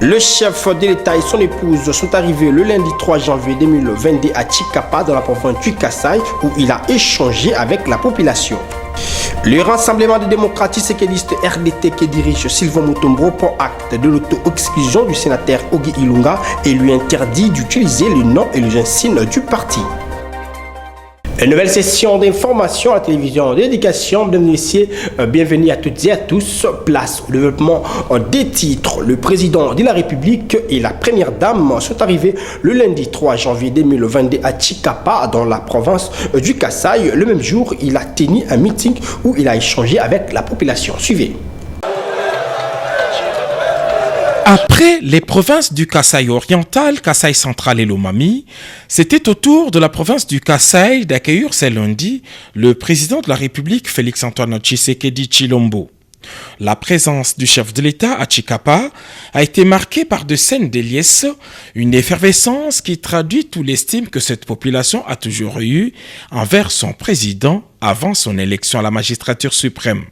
Le chef de l'État et son épouse sont arrivés le lundi 3 janvier 2022 à Chikapa dans la province du Kasaï où il a échangé avec la population. Le Rassemblement des démocrates séquelistes RDT que dirige Sylvain Mutombo prend acte de l'auto-exclusion du sénateur Ogi Ilunga et lui interdit d'utiliser le nom et les insignes du parti. Une nouvelle session d'information à la télévision d'éducation. Bienvenue à toutes et à tous. Place au développement des titres. Le président de la République et la première dame sont arrivés le lundi 3 janvier 2022 à Chikapa dans la province du Kasaï. Le même jour, il a tenu un meeting où il a échangé avec la population. Suivez. Après les provinces du Kasaï oriental, Kasaï central et Lomami, c'était au tour de la province du Kasaï d'accueillir ce lundi le président de la République Félix-Antoine Tshisekedi Tshilombo. La présence du chef de l'État à Chikapa a été marquée par de scènes de liesse, une effervescence qui traduit toute l'estime que cette population a toujours eue envers son président avant son élection à la magistrature suprême.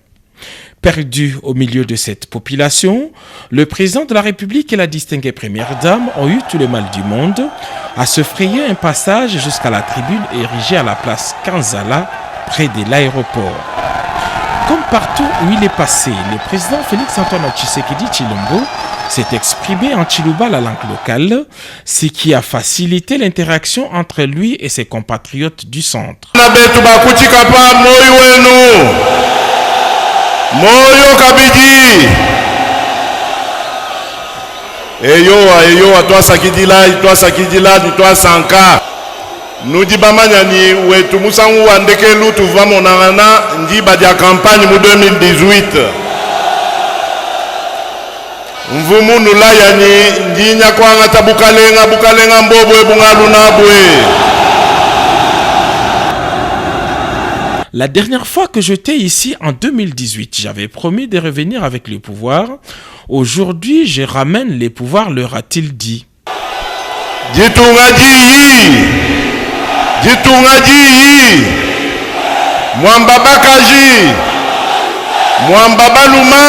Perdu au milieu de cette population, le président de la République et la distinguée première dame ont eu tout le mal du monde à se frayer un passage jusqu'à la tribune érigée à la place Kanzala, près de l'aéroport. Comme partout où il est passé, le président Félix-Antoine Tshisekedi Tshilombo s'est exprimé en Chiluba, la langue locale, ce qui a facilité l'interaction entre lui et ses compatriotes du centre. Moyo kabidi eyo atwa sakidila nitwa sanka nudi bamanyani wetu musangu wandeke lutu vamonangana ndiba dia campagne mu 2018 mvumu nulayani ndinya kwanga tabukalenga mbobwe bungalu nabwe. La dernière fois que j'étais ici en 2018, j'avais promis de revenir avec le pouvoir. Aujourd'hui, je ramène les pouvoirs, leur a-t-il dit. Mwamba Bakaji, Mwamba Baluma,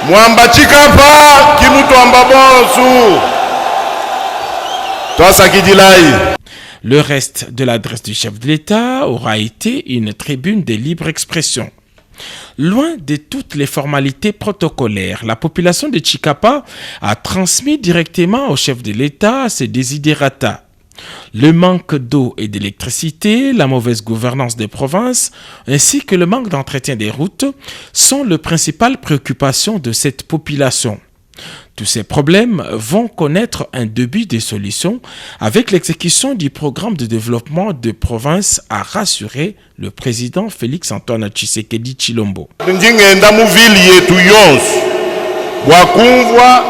Mwamba Chikapa, Kimutwamba Bonsu. Toi, ça qui dit là. Le reste de l'adresse du chef de l'État aura été une tribune de libre expression. Loin de toutes les formalités protocolaires, la population de Chikapa a transmis directement au chef de l'État ses desiderata. Le manque d'eau et d'électricité, la mauvaise gouvernance des provinces, ainsi que le manque d'entretien des routes sont les principales préoccupations de cette population. Tous ces problèmes vont connaître un début de solution avec l'exécution du programme de développement de province, a rassuré le président Félix-Antoine Tshisekedi Tshilombo. Ndingenda mu ville yetu yonse bwakumvwa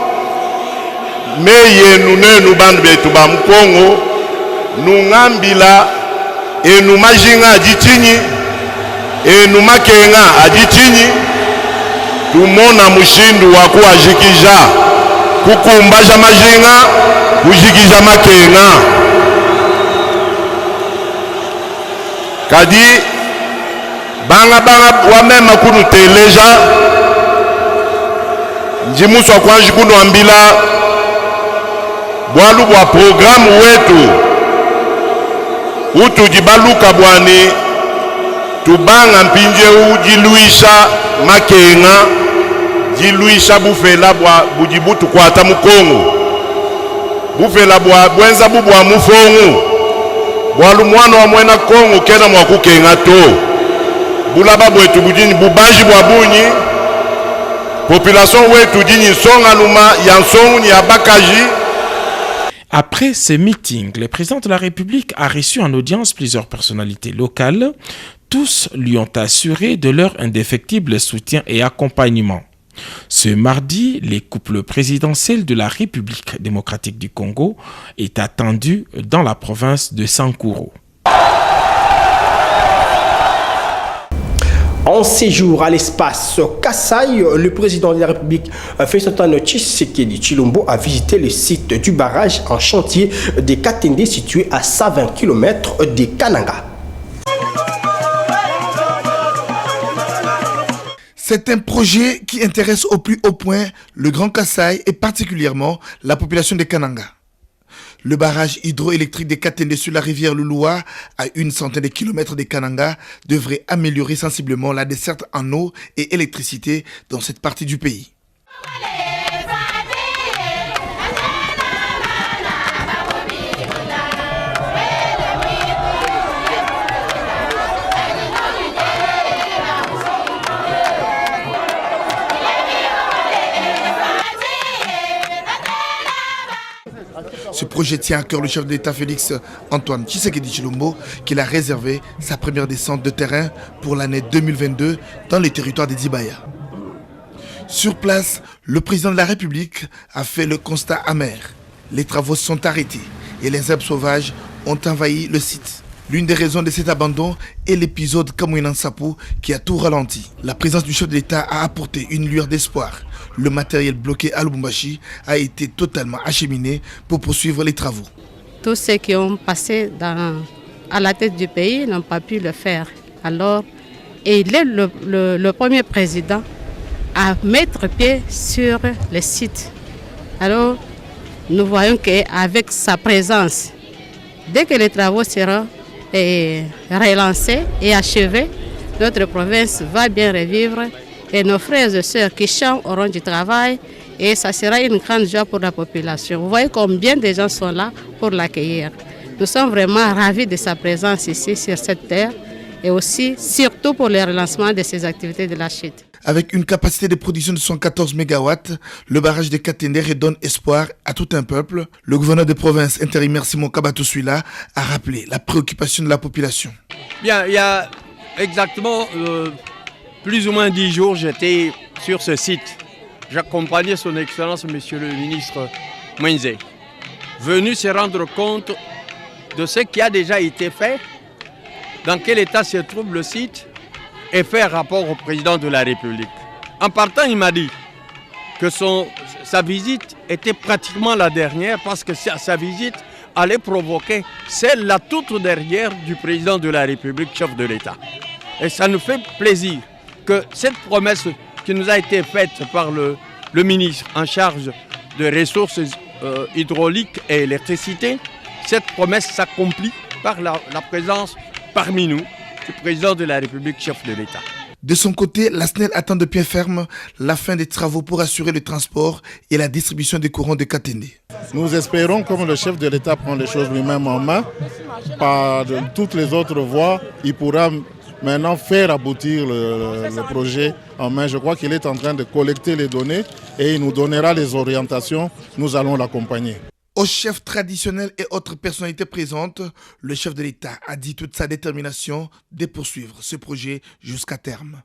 meye nunenu bandu betu ba Mkongo nungambila enu majinga adichinyi enu makenga adichinyi tumona mushindu wa kuajikija kukumbaja majinga kujikija makenga kadi banga wamema kunu teleja njimuswa kwanji kunu ambila bwalu bwa programu wetu utujibaluka bwani tubanga mpinje ujiluisha makenga jiluisha bufela bwa bujibutu kwata mukongo bufela bwa bwenza bubwa mufongu bwalu mwana wa mwena kongo kena mwakukenga to bulaba bwetu bujini bubanji bwa bunyi population wetu dini songa luma ya nsongu ni ya bakaji. Après ce meeting, le président de la République a reçu en audience plusieurs personnalités locales. Tous lui ont assuré de leur indéfectible soutien et accompagnement. Ce mardi, les couples présidentiels de la République démocratique du Congo est attendu dans la province de Sankuru. En séjour à l'espace Kasaï, le président de la République Félix-Antoine Tshisekedi Tshilombo a visité le site du barrage en chantier de Katende situé à 120 km de Kananga. C'est un projet qui intéresse au plus haut point le Grand Kasaï et particulièrement la population de Kananga. Le barrage hydroélectrique des Katende sur la rivière Lulua, à une centaine de kilomètres de Kananga, devrait améliorer sensiblement la desserte en eau et électricité dans cette partie du pays. Ce projet tient à cœur le chef de l'État Félix Antoine Tshisekedi Tshilombo, qui a réservé sa première descente de terrain pour l'année 2022 dans les territoires des Dibaya. Sur place, le président de la République a fait le constat amer. Les travaux sont arrêtés et les herbes sauvages ont envahi le site. L'une des raisons de cet abandon est l'épisode Kamouinan Sapou qui a tout ralenti. La présence du chef de l'État a apporté une lueur d'espoir. Le matériel bloqué à Lubumbashi a été totalement acheminé pour poursuivre les travaux. Tous ceux qui ont passé à la tête du pays n'ont pas pu le faire. Alors, il est le premier président à mettre pied sur le site. Alors, nous voyons qu'avec sa présence, dès que les travaux seront relancés et achevés, notre province va bien revivre et nos frères et sœurs qui chantent auront du travail et ça sera une grande joie pour la population. Vous voyez combien de gens sont là pour l'accueillir. Nous sommes vraiment ravis de sa présence ici sur cette terre et aussi surtout pour le relancement de ces activités de la chute. Avec une capacité de production de 114 MW, le barrage de Katende redonne espoir à tout un peuple. Le gouverneur de province intérimaire Simon Kabatousuila a rappelé la préoccupation de la population. Bien, il y a exactement plus ou moins 10 jours, j'étais sur ce site. J'accompagnais son Excellence, Monsieur le ministre Mwenze, venu se rendre compte de ce qui a déjà été fait, dans quel état se trouve le site, et faire rapport au président de la République. En partant, il m'a dit que sa visite était pratiquement la dernière parce que sa visite allait provoquer celle la toute dernière du président de la République, chef de l'État. Et ça nous fait plaisir que cette promesse qui nous a été faite par le ministre en charge de ressources hydrauliques et électricité, cette promesse s'accomplit par la présence parmi nous du président de la République, chef de l'État. De son côté, la SNEL attend de pied ferme la fin des travaux pour assurer le transport et la distribution des courants de Katende. Nous espérons, comme le chef de l'État prend les choses lui-même en main, par toutes les autres voies, il pourra maintenant faire aboutir le projet en main. Je crois qu'il est en train de collecter les données et il nous donnera les orientations. Nous allons l'accompagner. Aux chefs traditionnels et autres personnalités présentes, le chef de l'État a dit toute sa détermination de poursuivre ce projet jusqu'à terme.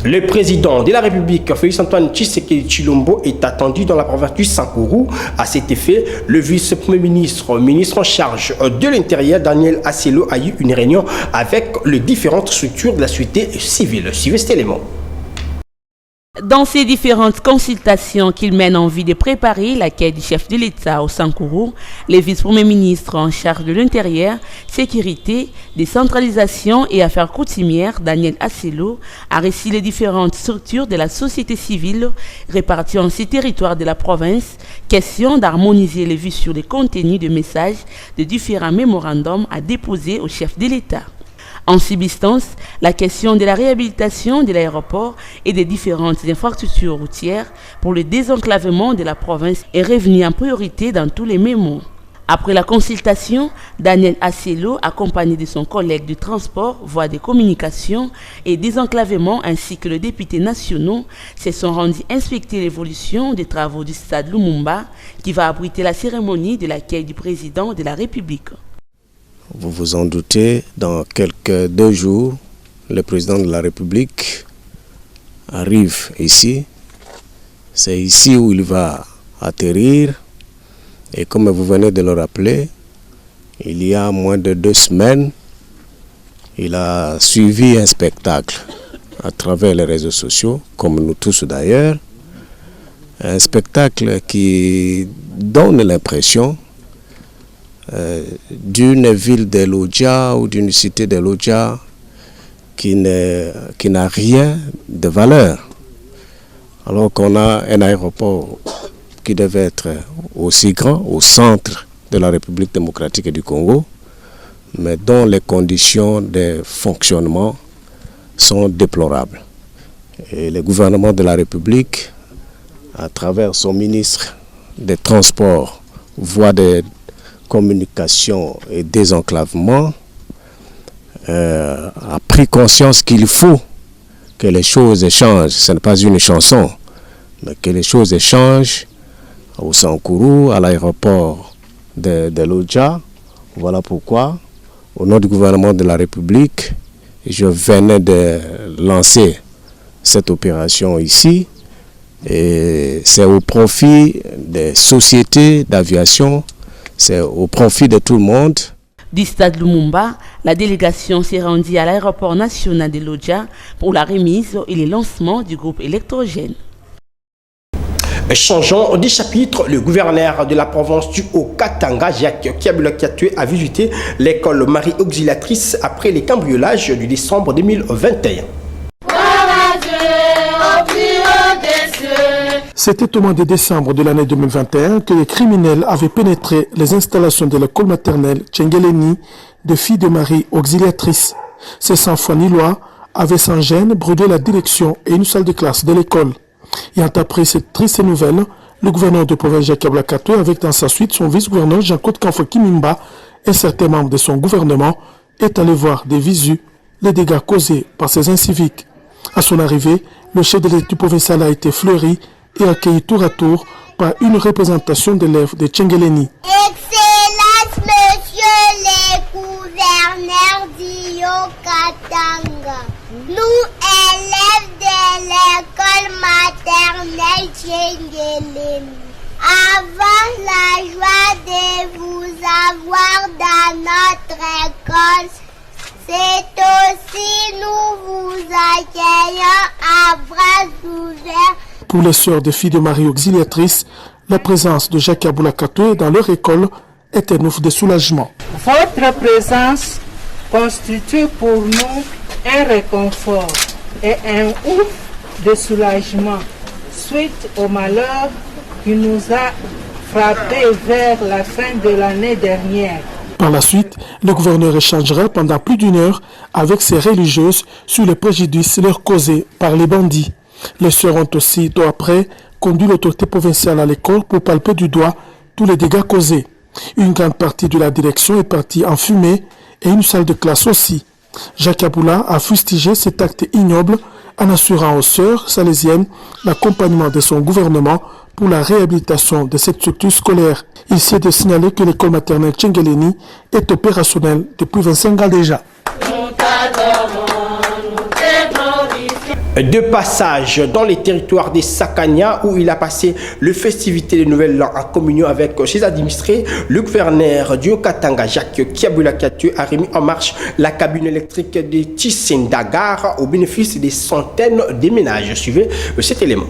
Le président de la République, Félix Antoine Tshisekedi Tshilombo, est attendu dans la province du Sankuru. À cet effet, le vice-premier ministre, ministre en charge de l'Intérieur, Daniel Asselo, a eu une réunion avec les différentes structures de la société civile. Suivez cet élément. Dans ces différentes consultations qu'il mène en vue de préparer l'accueil du chef de l'État au Sankuru, les vice-premiers ministres en charge de l'Intérieur, Sécurité, Décentralisation et Affaires coutumières, Daniel Asselo, a reçu les différentes structures de la société civile réparties en ces territoires de la province, question d'harmoniser les vues sur les contenus de messages de différents mémorandums à déposer au chef de l'État. En substance, la question de la réhabilitation de l'aéroport et des différentes infrastructures routières pour le désenclavement de la province est revenue en priorité dans tous les mémos. Après la consultation, Daniel Asselo, accompagné de son collègue du transport, voie des communications et désenclavement ainsi que le député nationaux, se sont rendus inspecter l'évolution des travaux du stade Lumumba qui va abriter la cérémonie de l'accueil du président de la République. Vous vous en doutez, dans quelques 2 jours, le président de la République arrive ici. C'est ici où il va atterrir. Et comme vous venez de le rappeler, il y a moins de 2 semaines, il a suivi un spectacle à travers les réseaux sociaux, comme nous tous d'ailleurs. Un spectacle qui donne l'impression d'une ville de Lodja ou d'une cité de Lodja qui n'a rien de valeur. Alors qu'on a un aéroport qui devait être aussi grand au centre de la République démocratique du Congo, mais dont les conditions de fonctionnement sont déplorables. Et le gouvernement de la République, à travers son ministre des Transports, voie de communication et désenclavement, a pris conscience qu'il faut que les choses changent. Ce n'est pas une chanson, mais que les choses changent au Sankourou, à l'aéroport de Lodja. Voilà pourquoi, au nom du gouvernement de la République, je venais de lancer cette opération ici. Et c'est au profit des sociétés d'aviation, c'est au profit de tout le monde. Du stade Lumumba, la délégation s'est rendue à l'aéroport national de Lodja pour la remise et le lancement du groupe électrogène. Changeons de chapitre, le gouverneur de la province du Haut-Katanga, Jacques Kiabula-Kattoué, a visité l'école Marie Auxiliatrice après les cambriolages du décembre 2021. C'était au mois de décembre de l'année 2021 que les criminels avaient pénétré les installations de l'école maternelle Tchengeleni de filles de Marie Auxiliatrice. Ces sans-foi ni loi avaient sans gêne brûlé la direction et une salle de classe de l'école. Ayant appris cette triste nouvelle, le gouverneur de province Jacques Kiabula-Kattoué, avec dans sa suite son vice-gouverneur Jean-Claude Kanfoua Kimimba et certains membres de son gouvernement, est allé voir des visu les dégâts causés par ces inciviques. À son arrivée, le chef de l'État provincial a été fleuri et accueilli tour à tour par une représentation d'élèves de Tchengeleni. Excellence, monsieur le gouverneur du Haut-Katanga, nous élèves de l'école maternelle Tchengeleni, avons la joie de vous avoir dans notre école. C'est aussi nous vous accueillons à bras ouverts. Pour les sœurs des filles de Marie Auxiliatrice, la présence de Jacques Kiabula-Kattoué dans leur école est un ouf de soulagement. Votre présence constitue pour nous un réconfort et un ouf de soulagement suite au malheur qui nous a frappés vers la fin de l'année dernière. Par la suite, le gouverneur échangera pendant plus d'une heure avec ces religieuses sur les préjudices leur causés par les bandits. Les sœurs ont aussi, peu après, conduit l'autorité provinciale à l'école pour palper du doigt tous les dégâts causés. Une grande partie de la direction est partie en fumée et une salle de classe aussi. Jacques Kiabula a fustigé cet acte ignoble en assurant aux sœurs salésiennes l'accompagnement de son gouvernement pour la réhabilitation de cette structure scolaire. Il s'est de signaler que l'école maternelle Tchengeleni est opérationnelle depuis 25 ans déjà. De passage dans les territoires des Sakania où il a passé le festivité de Nouvel An en communion avec ses administrés, le gouverneur du Haut-Katanga, Jacques Kiabula-Kattoué, a remis en marche la cabine électrique de Tchissendagar au bénéfice des centaines de ménages. Suivez cet élément.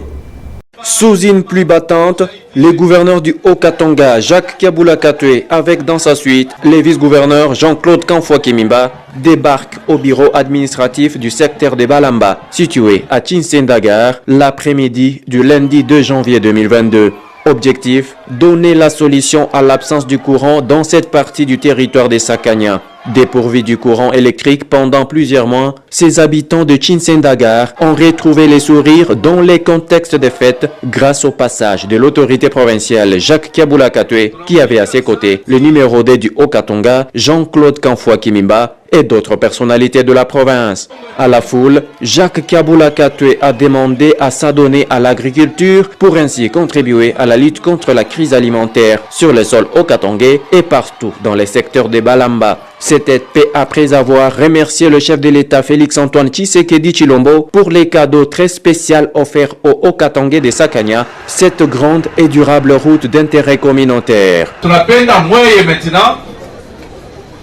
Sous une pluie battante, le gouverneur du Haut-Katanga, Jacques Kiabula-Kattoué, avec dans sa suite les vice-gouverneurs Jean-Claude Kanfoua Kimimba, débarquent au bureau administratif du secteur de Balamba, situé à Tchissendagar, l'après-midi du lundi 2 janvier 2022. Objectif, donner la solution à l'absence du courant dans cette partie du territoire des Sakania. Dépourvus du courant électrique pendant plusieurs mois, ces habitants de Tchissendagar ont retrouvé les sourires dans les contextes des fêtes grâce au passage de l'autorité provinciale Jacques Kiabula-Kattoué qui avait à ses côtés le numéro 2 du Haut-Katanga, Jean-Claude Kanfoua Kimimba et d'autres personnalités de la province. À la foule, Jacques Kiabula-Kattoué a demandé à s'adonner à l'agriculture pour ainsi contribuer à la lutte contre la crise alimentaire sur le sol haut-katangais et partout dans les secteurs de Balamba. C'était après avoir remercié le chef de l'État Félix-Antoine Tshisekedi Tshilombo pour les cadeaux très spéciaux offerts aux Haut-Katangais de Sakania, cette grande et durable route d'intérêt communautaire. Maintenant,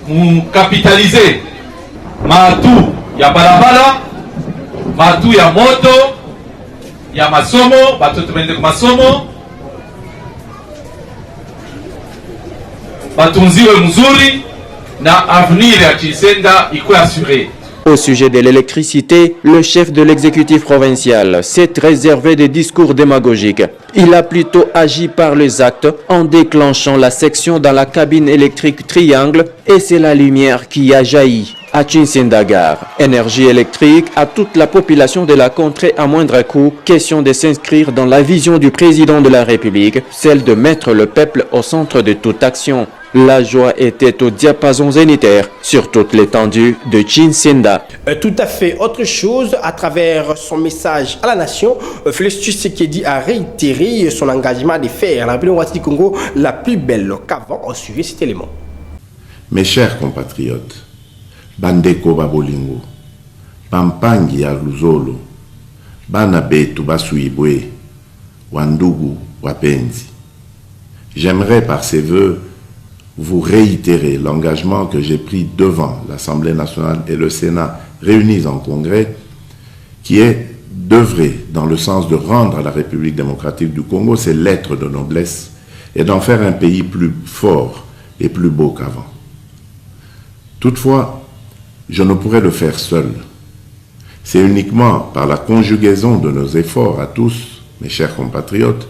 nous capitaliser Matou, ya balabala, Matou ya moto, ya masomo, batoto bende masomo, batunziwe mzuri na avenir ya Tshisenda iko assuré. Au sujet de l'électricité, le chef de l'exécutif provincial s'est réservé des discours démagogiques. Il a plutôt agi par les actes en déclenchant la section dans la cabine électrique Triangle et c'est la lumière qui a jailli. À Chinsendagar, énergie électrique à toute la population de la contrée à moindre coût, question de s'inscrire dans la vision du président de la République, celle de mettre le peuple au centre de toute action. La joie était au diapason zénitaire sur toute l'étendue de Chinsenda. Tout à fait. Autre chose, à travers son message à la nation, Félix Tshisekedi a réitéré son engagement de faire la République du Congo la plus belle qu'avant. On suivait cet élément. Mes chers compatriotes, Bandeko Babolingo, Pampangi ya Luzolo, Bana Betu Basuibwe, Wandugu Wapenzi. J'aimerais par ces vœux vous réitérer l'engagement que j'ai pris devant l'Assemblée nationale et le Sénat réunis en congrès, qui est d'œuvrer dans le sens de rendre à la République démocratique du Congo ses lettres de noblesse et d'en faire un pays plus fort et plus beau qu'avant. Toutefois, je ne pourrais le faire seul. C'est uniquement par la conjugaison de nos efforts à tous, mes chers compatriotes,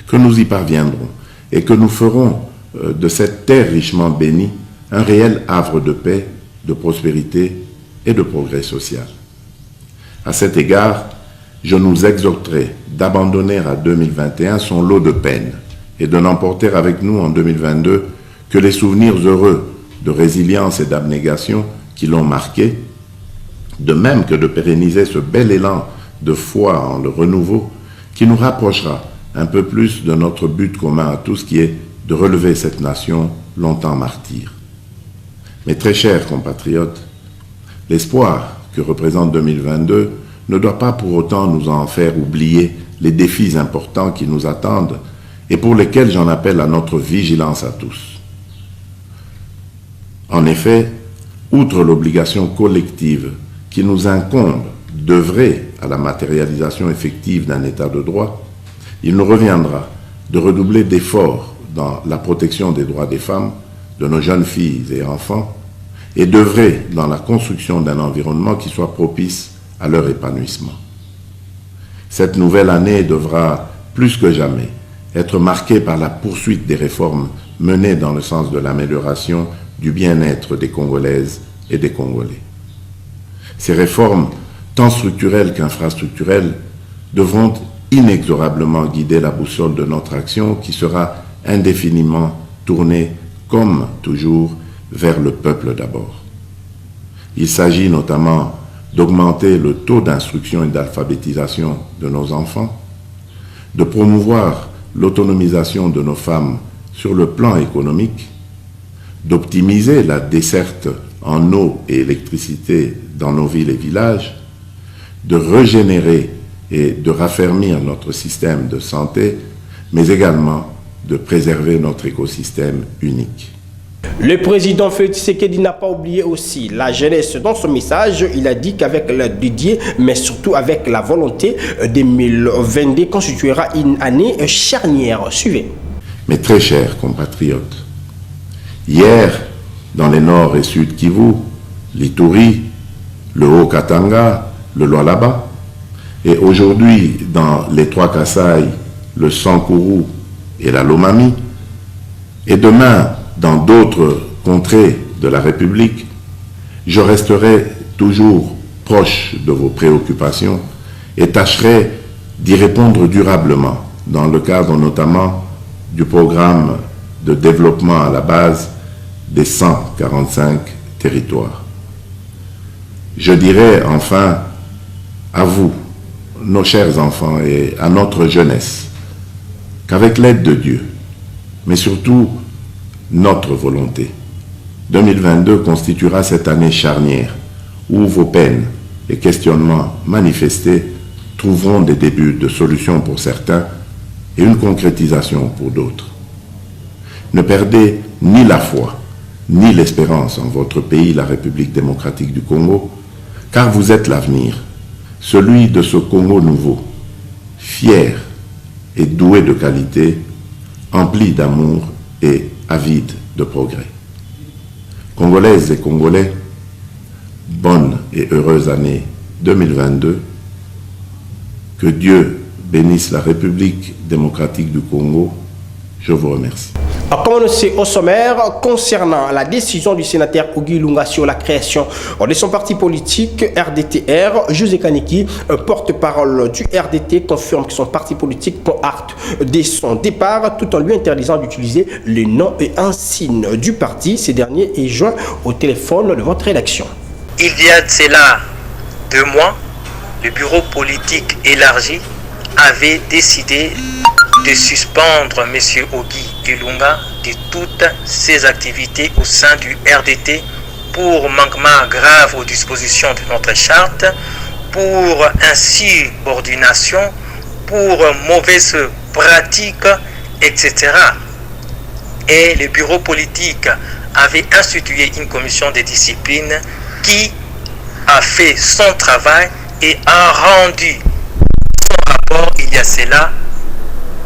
que nous y parviendrons et que nous ferons de cette terre richement bénie un réel havre de paix, de prospérité et de progrès social. À cet égard, je nous exhorterai d'abandonner à 2021 son lot de peines et de n'emporter avec nous en 2022 que les souvenirs heureux de résilience et d'abnégation qui l'ont marqué, de même que de pérenniser ce bel élan de foi en le renouveau qui nous rapprochera un peu plus de notre but commun à tous qui est de relever cette nation longtemps martyre. Mes très chers compatriotes, l'espoir que représente 2022 ne doit pas pour autant nous en faire oublier les défis importants qui nous attendent et pour lesquels j'en appelle à notre vigilance à tous. En effet, outre l'obligation collective qui nous incombe d'œuvrer à la matérialisation effective d'un état de droit, il nous reviendra de redoubler d'efforts dans la protection des droits des femmes, de nos jeunes filles et enfants, et d'œuvrer dans la construction d'un environnement qui soit propice à leur épanouissement. Cette nouvelle année devra, plus que jamais, être marquée par la poursuite des réformes menées dans le sens de l'amélioration du bien-être des Congolaises et des Congolais. Ces réformes, tant structurelles qu'infrastructurelles, devront inexorablement guider la boussole de notre action qui sera indéfiniment tournée, comme toujours, vers le peuple d'abord. Il s'agit notamment d'augmenter le taux d'instruction et d'alphabétisation de nos enfants, de promouvoir l'autonomisation de nos femmes sur le plan économique, d'optimiser la desserte en eau et électricité dans nos villes et villages, de régénérer et de raffermir notre système de santé, mais également de préserver notre écosystème unique. Le président Félix Tshisekedi n'a pas oublié aussi la jeunesse. Dans son message, il a dit qu'avec l'aide dédiée, mais surtout avec la volonté, 2022 constituera une année charnière. Suivez. Mes très chers compatriotes, hier, dans les nord et sud Kivu, l'Ituri, le Haut-Katanga, le Lualaba, et aujourd'hui dans les trois Kasaï, le Sankuru et la Lomami, et demain dans d'autres contrées de la République, je resterai toujours proche de vos préoccupations et tâcherai d'y répondre durablement dans le cadre notamment du programme de développement à la base des 145 territoires. Je dirai enfin à vous, nos chers enfants, et à notre jeunesse, qu'avec l'aide de Dieu, mais surtout notre volonté, 2022 constituera cette année charnière où vos peines et questionnements manifestés trouveront des débuts de solutions pour certains et une concrétisation pour d'autres. Ne perdez ni la foi, ni l'espérance en votre pays, la République démocratique du Congo, car vous êtes l'avenir, celui de ce Congo nouveau, fier et doué de qualité, empli d'amour et avide de progrès. Congolaises et Congolais, bonne et heureuse année 2022. Que Dieu bénisse la République démocratique du Congo. Je vous remercie. Comme on le sait au sommaire, concernant la décision du sénateur Ogi Ilunga sur la création de son parti politique RDTR, José Kaniki, porte-parole du RDT, confirme que son parti politique prend acte dès son départ, tout en lui interdisant d'utiliser le nom et insigne du parti. Ces derniers est joint au téléphone de votre rédaction. Il y a de cela 2 mois, le bureau politique élargi avait décidé de suspendre M. Ogi Ilunga de toutes ses activités au sein du RDT pour manquement grave aux dispositions de notre charte, pour insubordination, pour mauvaises pratiques, etc. Et le bureau politique avait institué une commission de discipline qui a fait son travail et a rendu son rapport il y a cela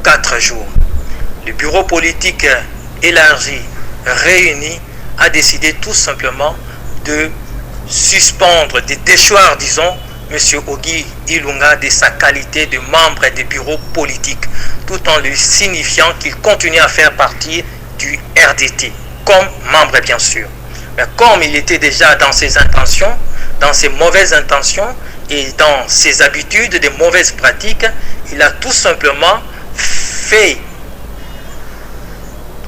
4 jours. Le bureau politique élargi, réuni, a décidé tout simplement de suspendre, de déchoir, disons, M. Ogi Ilunga de sa qualité de membre des bureaux politiques, tout en lui signifiant qu'il continue à faire partie du RDT, comme membre bien sûr. Mais comme il était déjà dans ses intentions, dans ses mauvaises intentions et dans ses habitudes de mauvaises pratiques, il a tout simplement fait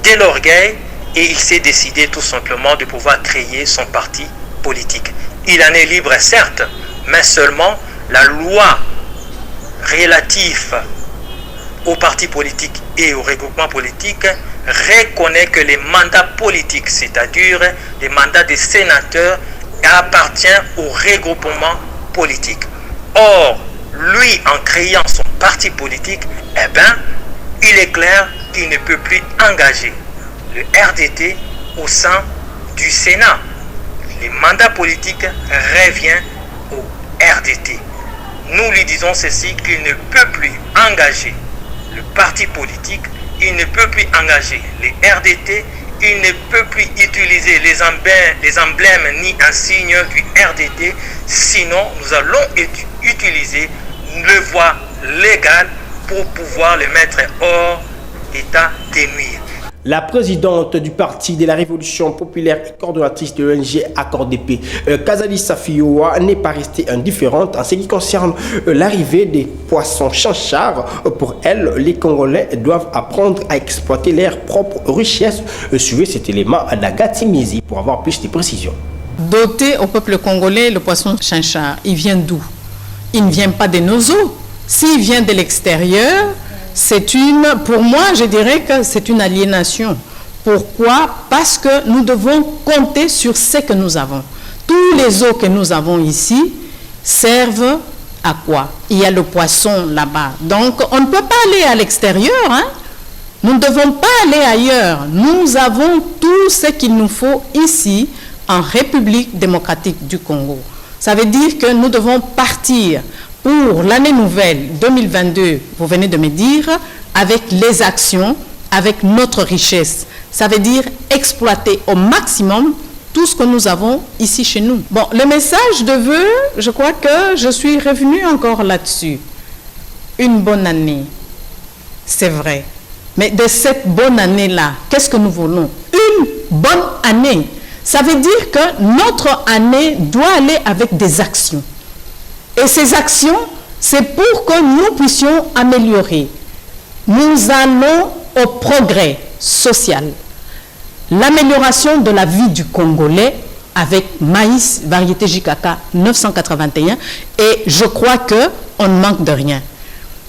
de l'orgueil et il s'est décidé tout simplement de pouvoir créer son parti politique. Il en est libre certes, mais seulement la loi relative aux partis politiques et au regroupement politique reconnaît que les mandats politiques, c'est-à-dire les mandats des sénateurs, appartiennent au regroupement politique. Or, lui, en créant son parti politique, il est clair qu'il ne peut plus engager le RDT au sein du Sénat. Les mandats politiques reviennent au RDT. Nous lui disons ceci, qu'il ne peut plus engager le parti politique, il ne peut plus engager les RDT, il ne peut plus utiliser les emblèmes ni insignes du RDT, sinon nous allons utiliser le voie légale pour pouvoir le mettre hors d'état de nuire. La présidente du Parti de la Révolution populaire et coordonnatrice de l'ONG Accord d'épée, Kazali Safiowa, n'est pas restée indifférente en ce qui concerne l'arrivée des poissons chanchards. Pour elle, les Congolais doivent apprendre à exploiter leurs propres richesses. Suivez cet élément à Nagati Mizi pour avoir plus de précisions. Doter au peuple congolais le poisson chanchard, il vient d'où? Il ne vient pas de nos eaux. S'il vient de l'extérieur, pour moi, je dirais que c'est une aliénation. Pourquoi? Parce que nous devons compter sur ce que nous avons. Tous les eaux que nous avons ici servent à quoi? Il y a le poisson là-bas. Donc, on ne peut pas aller à l'extérieur. Nous ne devons pas aller ailleurs. Nous avons tout ce qu'il nous faut ici, en République démocratique du Congo. Ça veut dire que nous devons partir pour l'année nouvelle 2022, vous venez de me dire, avec les actions, avec notre richesse. Ça veut dire exploiter au maximum tout ce que nous avons ici chez nous. Bon, le message de vœu, je crois que je suis revenue encore là-dessus. Une bonne année, c'est vrai. Mais de cette bonne année-là, qu'est-ce que nous voulons? Une bonne année. Ça veut dire que notre année doit aller avec des actions. Et ces actions, c'est pour que nous puissions améliorer. Nous allons au progrès social. L'amélioration de la vie du Congolais avec maïs, variété JKK 981. Et je crois qu'on ne manque de rien.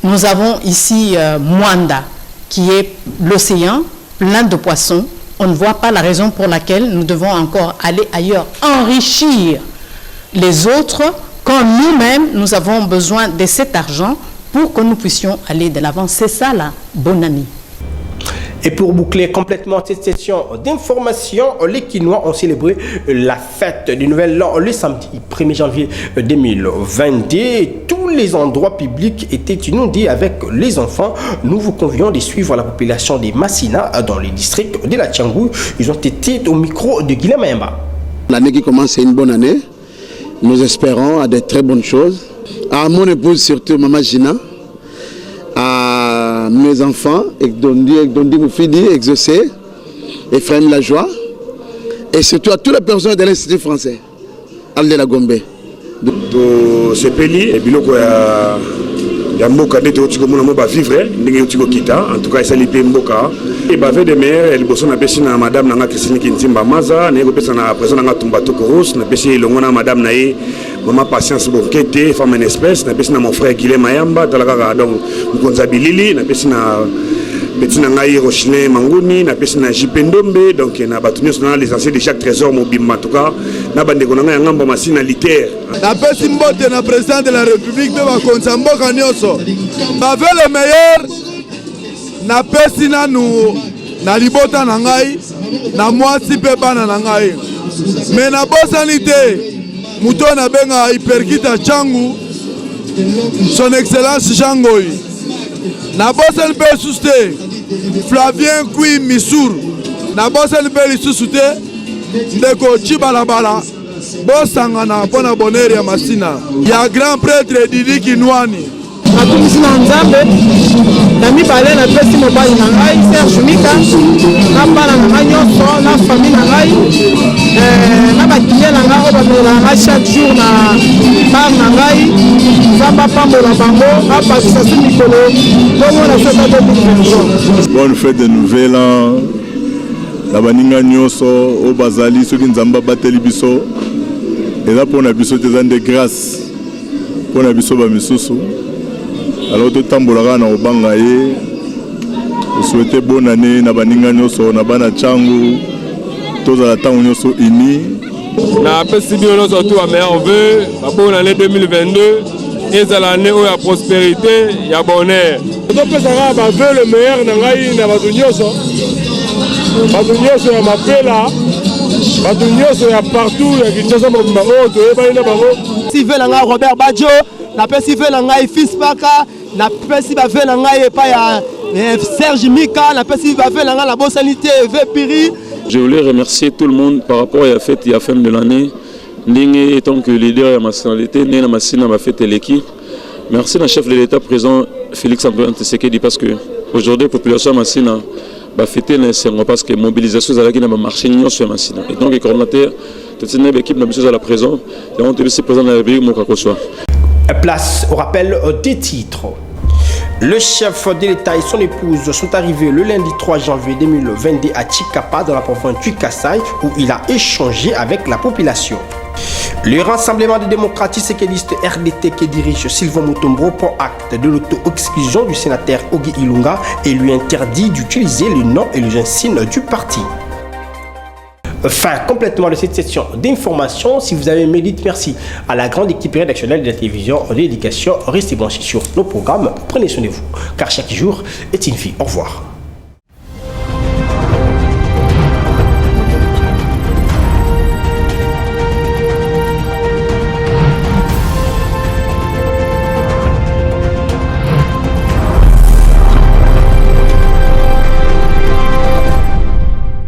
Nous avons ici Mwanda, qui est l'océan plein de poissons. On ne voit pas la raison pour laquelle nous devons encore aller ailleurs, enrichir les autres, quand nous-mêmes, nous avons besoin de cet argent pour que nous puissions aller de l'avant. C'est ça la bonne année. Et pour boucler complètement cette session d'information, les Kinois ont célébré la fête du Nouvel An le samedi 1er janvier 2022. Tous les endroits publics étaient inondés avec les enfants. Nous vous convions de suivre la population des Massina dans les districts de la Tchangou. Ils ont été au micro de Guillaume Maïmba. L'année qui commence, c'est une bonne année. nous espérons à de très bonnes choses. À mon épouse surtout, Maman Gina, à mes enfants, Dondi Moufidi, Exaucé, Ephraim Lajoie, et surtout à toutes les personnes de l'Institut français, Alde la Gombe. To sepeli biloko ya mboka nde toti komona mo ba vivre ndenge toti kokita en tout cas esali pe mboka et ba ve de meilleur liboso na pesi na madame nanga Christine Kintimba Maza ne ko pesa na président nanga Tumba Tokoros na pesi longo na madame na ye maman Patience Bonkete femme en espèce na pesi na mon frère Guilhem Mayamba talaka donc Mkonza Bilili na pesi na Petit Nangaï Rochelin Mangouni, na pesi na Jipendombe, donc na batunios na les anciens de chaque trésor mobile en tout cas, na bande konanga ngamba masina litaire. Na pesi mbote na président de la République be ba konza mboka nyonso. Ba veut le meilleur. Na pesi na nu na libota na ngai, na mwasi pe bana na ngai. Mais na bosanité, muto na benga hyperkita changu. Son excellence Jangoi. Na bosan pe suste Flavien Kui Missour na bosan pe lisuste ndeko Chibalabala bosangana pona bonheur ya masina ya grand prêtre Didi Kinwani nakumisina nzambe na mibale na pesi mobali na ngai Serge Mika na bana na ngai nyonso na famille na ngai na bakiye na ngai oyo bamela na ngai chaque jour na bar na ngai nzambe apambola bango apakisa su mikolo bongo na feta 2023. Bonne fête de Nouvel An na baninga nyonso oyo bazali soki nzambe abateli biso eza mpona biso te eza nde grâce mpona biso bamisusu. Alors tout tambolaka na obanga ye souhaiter bonne année na baninga nyonso na bana changu tozala tango nyonso ini na pesi bino nyonso tout ba meilleur vœu ba bonne année 2022 ezala année oyo ya prospérité ya bonheur topesaka ba vœu le meilleur na ngai na bato nyonso ya mapela bato nyonso ya partout ya Kinshasa mobimba oyo toyebani na bango si vœu na ngai Robert Badjo na pesi vœu na ngai Fils Paka na pesi ba vœu na ngai epa ya Serge Mika na pesi ba vœu na ngai la bonne sanité Vepiri. Je voulais remercier tout le monde par rapport à la fête et à la fin de l'année. Ndingue étant que leader de ma nationalité, né dans ma sina ma fête l'équipe. Merci à chef de l'État présent Félix Antoine Tshisekedi parce que aujourd'hui la population Massina va fêter l'insértion parce que mobilisation à la qui n'a pas marché sur Massina. Et donc les coordonnateurs toute cette équipe n'a pas à la présent. Et on est présent dans la République Mokakosoa. Place au rappel des titres. Le chef de l'État et son épouse sont arrivés le lundi 3 janvier 2022 à Chikapa dans la province du Kasaï où il a échangé avec la population. Le Rassemblement des démocrates séquelistes RDT que dirige Sylvain Mutombo prend acte de l'auto-exclusion du sénateur Ogi Ilunga et lui interdit d'utiliser le nom et les insignes du parti. Fin complètement de cette session d'information. Si vous avez aimé, dites merci à la grande équipe rédactionnelle de la télévision de l'éducation. Restez branchés sur nos programmes. Prenez soin de vous, car chaque jour est une vie. Au revoir.